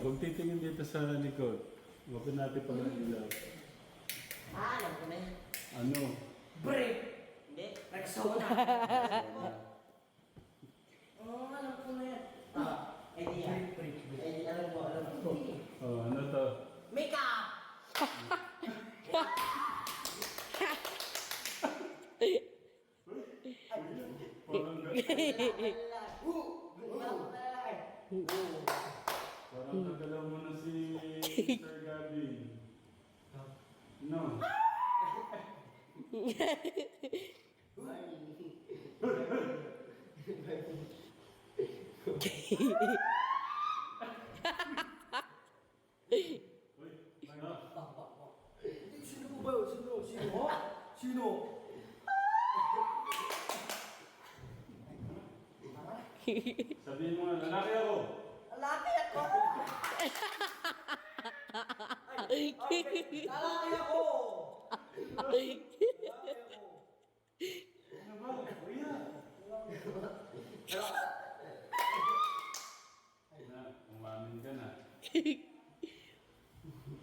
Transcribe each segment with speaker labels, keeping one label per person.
Speaker 1: Huwag titingin dito sa likod. Huwag natin pala ilaw.
Speaker 2: Alam ko na yun.
Speaker 1: Ano?
Speaker 2: Break! Hindi, Rexona. Oo, alam ko na yan. Eh di yan. Eh di, alam ko.
Speaker 1: Oh, ano to?
Speaker 2: Makeup!
Speaker 1: Parang Parang nagalaw mo na si Sir Gabi. No. Uy, ano?
Speaker 2: Sino po ba yun? Sino?
Speaker 1: Sabihin mo nga, lalaki ako.
Speaker 2: Lalaki ako! Lalaki ako!
Speaker 1: Ano ba? Kuya. Na, umamin ka na.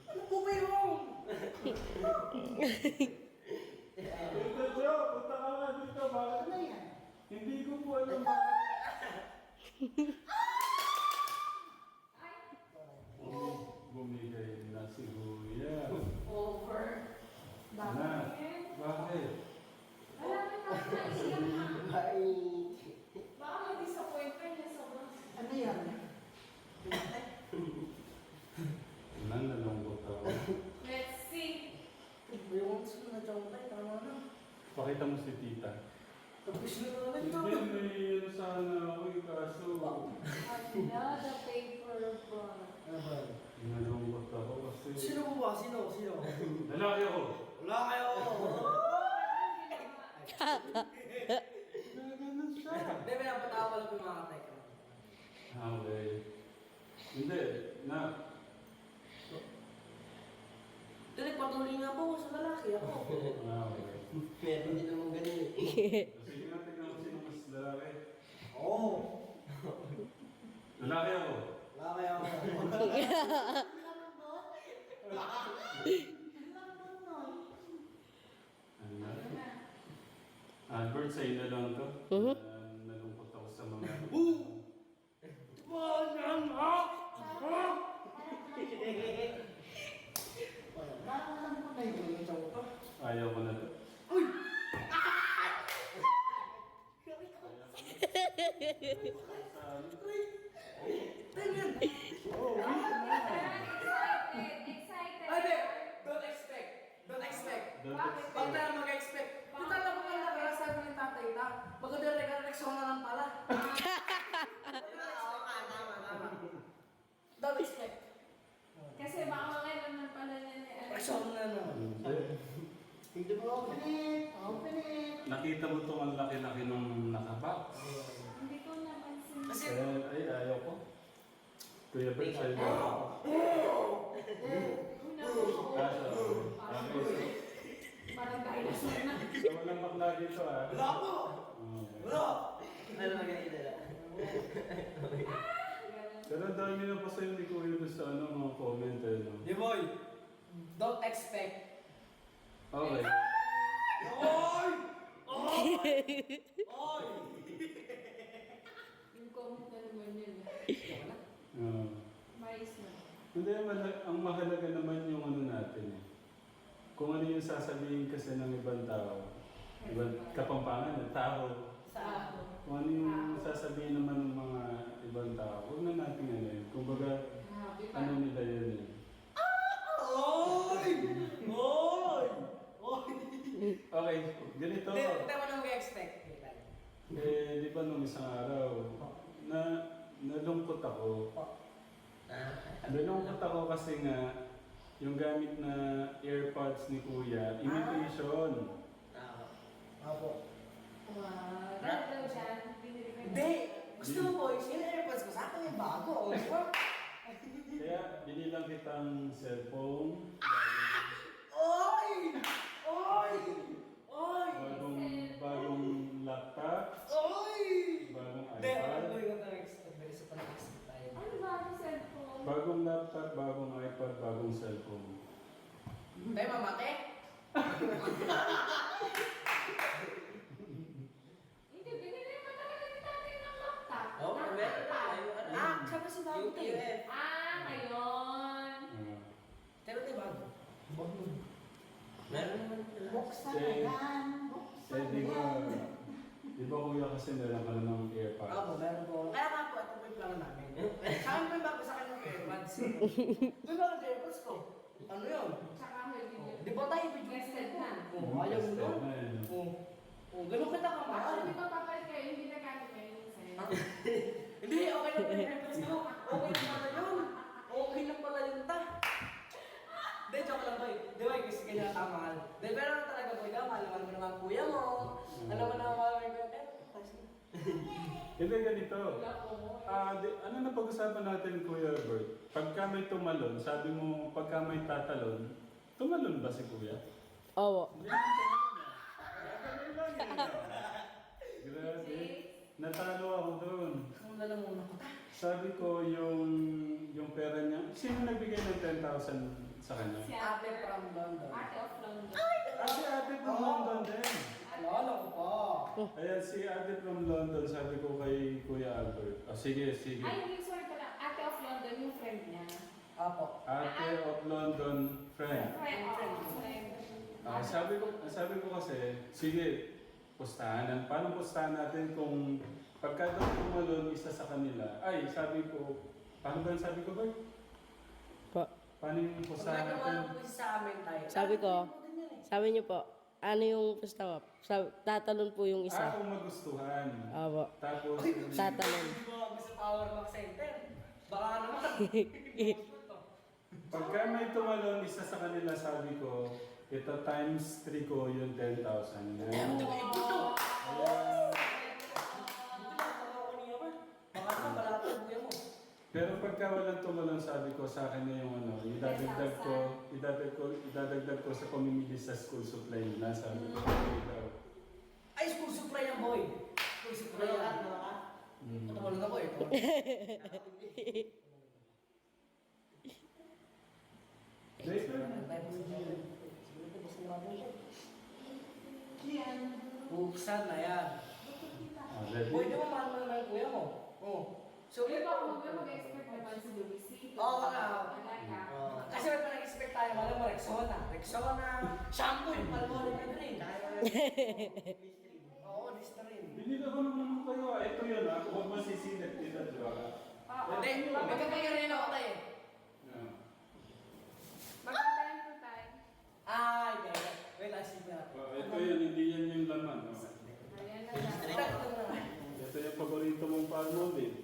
Speaker 2: Ano po ba yun?
Speaker 1: Dito, Joe! Punta ka nga dito. Bakit?
Speaker 2: Ano yan?
Speaker 1: Hindi ko po alam bakit. Bumigay na si Kuya.
Speaker 3: Over.
Speaker 1: Na, bakit?
Speaker 3: Wala na nakakaiyak na.
Speaker 2: Ay.
Speaker 3: Baka ma-disappoint ka niya sa mga.
Speaker 2: Ano yan?
Speaker 1: Nalungkot ako.
Speaker 3: Let's see.
Speaker 2: Yung gusto na chong tayo, tama na.
Speaker 1: Pakita mo si tita.
Speaker 2: Tapos na naman ito.
Speaker 1: Hindi, may ano sana ako yung kaso.
Speaker 3: Another paper bag.
Speaker 2: Ano ba?
Speaker 1: Nalungkot ako kasi...
Speaker 2: Sino po ba? Sino?
Speaker 1: Lalaki ako!
Speaker 2: Wala kayo!
Speaker 1: Ganun siya.
Speaker 2: Hindi, may napatawa lang po yung mga katay ka.
Speaker 1: Okay. Hindi, na.
Speaker 2: Patuloy nga po sa lalaki ako.
Speaker 1: Okay.
Speaker 2: Meron din naman ganun eh.
Speaker 1: Sige nga, tignan ko sino mas lalaki.
Speaker 2: Oo.
Speaker 1: Lalaki ako.
Speaker 2: Wala kayo.
Speaker 1: Ano na? Albert, sa'yo na lang to. Nalungkot ako sa mga... Ayaw ko na to.
Speaker 2: Tingnan!
Speaker 3: Excited.
Speaker 2: Ay, hindi! Don't expect! Don't expect! Pag tayo mag-expect, yung tata mo lang nakara sabi ng tatay na, maganda rin ka Rexona lang pala. Oo ka, tama. Don't expect.
Speaker 3: Kasi baka makailan pala niya ni
Speaker 2: Rexona na.
Speaker 1: Hindi.
Speaker 2: Hindi mo open it.
Speaker 1: Nakita mo itong ang laki-laki ng nakabox.
Speaker 3: Hindi ko napansin.
Speaker 2: Kasi,
Speaker 1: Ay, ayaw ko. Kuya Bert, sa'yo na.
Speaker 3: Una ko.
Speaker 1: Kaso,
Speaker 3: Parang dinosaur na.
Speaker 1: so walang bakla dito ah.
Speaker 2: wala po!
Speaker 1: Okay.
Speaker 2: Wala! Ano magaling nila?
Speaker 1: Pero ang dami na pa sa'yo ni Kuya doon sa ano, mga comment eh. No?
Speaker 2: Di boy! Don't expect.
Speaker 1: Okay.
Speaker 2: Oy! Oy!
Speaker 3: Yung comment na naman yun. Mais na.
Speaker 1: Hindi, ang mahalaga naman yung ano natin eh. Kung ano yung sasabihin kasi ng ibang tao, ibang kapampangan ng tao,
Speaker 3: Sa
Speaker 1: kung ano yung sasabihin naman ng mga ibang tao, huwag na natin ano yun. Kumbaga,
Speaker 3: happy pa.
Speaker 1: ano nila yun eh.
Speaker 2: Oy! Oy! Oy!
Speaker 1: Okay, ganito.
Speaker 2: Hindi mo na mag-expect.
Speaker 1: Eh, di ba nung isang araw, nalungkot ako. Nalungkot ako kasi nga, yung gamit na AirPods ni Kuya, imitation.
Speaker 2: Apo.
Speaker 3: Wow. Ano daw siya? Binili ko na.
Speaker 2: Hindi! Gusto mo boys, yung AirPods ko sa akin yung bago.
Speaker 1: Kaya binilang kitang cellphone,
Speaker 2: Oy! Oy! Oy!
Speaker 1: bagong laptop,
Speaker 2: Oy!
Speaker 1: bagong
Speaker 2: Hindi, ano
Speaker 1: iPad,
Speaker 2: yung nag-expect? Very sa pala-expect tayo.
Speaker 3: Ano ba ang cellphone?
Speaker 1: Bagong laptop, bagong iPad, bagong cellphone.
Speaker 2: Tayo mamate?
Speaker 3: Hindi, binili mo talaga ni tatay ng laptop.
Speaker 4: Oh, meron tayo.
Speaker 2: Ah, sabi si bago tayo.
Speaker 4: UF.
Speaker 3: Ngayon.
Speaker 2: Pero tayo bago.
Speaker 4: Meron naman.
Speaker 5: Buksan na
Speaker 1: Eh,
Speaker 5: yan. Buksan
Speaker 1: Eh,
Speaker 5: na
Speaker 1: di ba,
Speaker 5: yan.
Speaker 1: di ba kuya kasi meron ka namang AirPods?
Speaker 2: Ako, meron po. Kaya nga po, ito po yung plano namin. Sa akin po yung bago sa akin yung AirPods. Ito ba ang AirPods ko? Ano yun?
Speaker 3: Tsaka may video.
Speaker 2: Di ba tayo video
Speaker 3: Nested na.
Speaker 2: Oo, ayaw mo
Speaker 1: Nested
Speaker 2: nun?
Speaker 1: na eh.
Speaker 2: Oo. Oo, ganun kita kamahal.
Speaker 3: Hindi ko papalit kayo, hindi na gamit kayo sa'yo.
Speaker 2: Hindi, okay lang po yung AirPods ko. Okay lang pala yun. Okay lang pala yun ta. Hindi, joke lang boy. Di ba, kasi ganyan ka mahal. Di, pero talaga boy, malaman mo naman kuya mo. Alam mo naman mahal mo yung kuya.
Speaker 1: Hindi ganito.
Speaker 3: Wala po.
Speaker 1: Ano na pag-usapan natin, Kuya Albert? Pagka may tumalon, sabi mo, pagka may tatalon, tumalon ba si Kuya?
Speaker 6: Oo.
Speaker 1: Hindi naman tumalon ah. Grabe. Natalo ako doon.
Speaker 2: Kung lalamunan ko ta.
Speaker 1: Sabi ko, yung pera niya, sino nagbigay ng 10,000 sa kanya?
Speaker 3: Si
Speaker 2: Ate from London.
Speaker 3: Ate of London.
Speaker 1: Si ate from
Speaker 2: Oo.
Speaker 1: London din.
Speaker 2: Alala ko pa.
Speaker 1: Ayan, si ate from London, sabi ko kay Kuya Albert. Sige, sige.
Speaker 3: Ay, hindi, sorry pala. Ate of London, yung friend niya.
Speaker 2: Apo.
Speaker 1: Ate of London, friend.
Speaker 3: Friend, friend.
Speaker 1: Sabi ko kasi, sige, pustahan. Paano pustahan natin kung pagka daw tumalon isa sa kanila? Ay, sabi ko, paano ba yung sabi ko ba?
Speaker 6: Po.
Speaker 1: Paano yung
Speaker 2: Kung
Speaker 1: pustahan
Speaker 2: nagawa
Speaker 1: natin?
Speaker 2: po sa amin tayo.
Speaker 6: Sabi ko, sabi niyo po, ano yung gusto mo? Tatalon po yung isa.
Speaker 1: Kung magustuhan.
Speaker 6: Opo.
Speaker 1: Tapos,
Speaker 6: Tatalon.
Speaker 2: Hindi ko ako sa Power Max Center. Baka naman.
Speaker 1: pagka may tumalon isa sa kanila, sabi ko, ito times 3 ko yung 10,000. Yan.
Speaker 2: Hindi ko ito.
Speaker 1: Ayan.
Speaker 2: Baka naman balata ang kuya mo.
Speaker 1: Pero pagka walang tumalon, sabi ko sa akin na yung ano, idadagdag ko sa pamimili sa school supply nila. Sabi ko, okay daw.
Speaker 2: Ay, school supply yan, boy. School supply yan. Ito mo na, boy.
Speaker 1: Later.
Speaker 2: Buksan na yan.
Speaker 1: Ready?
Speaker 2: Boy, di mo mahal mo naman yung kuya mo. Oo. So,
Speaker 3: Hindi pa ako mag-expect naman si Luisito.
Speaker 2: Oo nga.
Speaker 3: Talaga.
Speaker 2: Kasi may pinag-expect tayo, wala mo, Rexona. Rexona, shampoo, yung palmolive na rin. Oo, Listerine.
Speaker 1: Binila ko naman kayo. Ito yun ha. Huwag masisilip nila, di ba?
Speaker 2: Hindi, magkakaya rin ako tayo.
Speaker 1: Yeah.
Speaker 3: Magkakaroon ko tayo.
Speaker 2: Ay, gaya. Well, asip na.
Speaker 1: Ito yun, hindi yan yung laman. Oh.
Speaker 3: Ayan na lang.
Speaker 1: Ito yung paborito mong palmolive.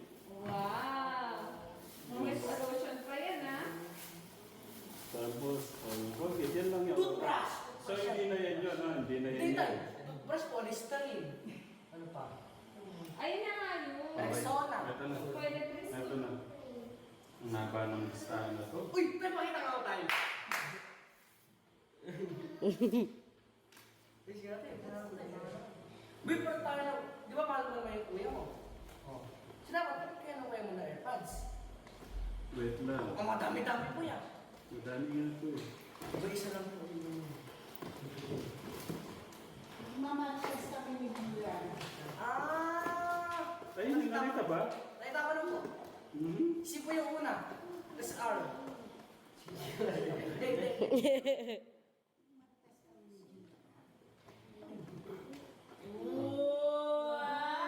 Speaker 3: Wow! May solution pa yan, ha?
Speaker 1: Tapos, huwag, yan lang yun.
Speaker 2: Toothbrush!
Speaker 1: So, hindi na yan yun, ha? Hindi na yan
Speaker 2: Hindi
Speaker 1: yun.
Speaker 2: tayo. Toothbrush po, Listerine. Ano pa?
Speaker 3: Ayun na nga yun.
Speaker 2: Rexona.
Speaker 1: Ito na.
Speaker 3: Toilet resort.
Speaker 1: Ito na. Ang haba ng listahan na to.
Speaker 2: Uy, may pakita ka ako tayo. Sige natin. Uy, pero tayo na, di ba mahal mo naman yung kuya mo? Oo. Sinabi, bakit kaya nung kuya mo na AirPods?
Speaker 1: Wait lang.
Speaker 2: Ang madami-dami po yan.
Speaker 1: Madami nga ito eh.
Speaker 2: Ba isa lang po.
Speaker 5: Mamalas kami ni Bian.
Speaker 2: Ah!
Speaker 1: Ay, hindi nakita ba?
Speaker 2: Nakita ko lang po. Si po yung una. Tapos R. Hindi, hindi.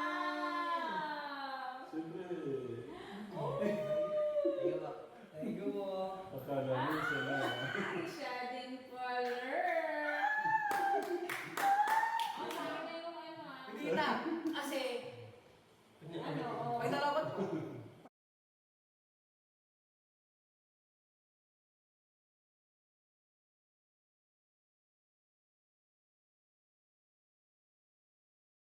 Speaker 3: Wow!
Speaker 1: Siyempre,
Speaker 2: Thank you po. Thank you po.
Speaker 1: akala mo sila.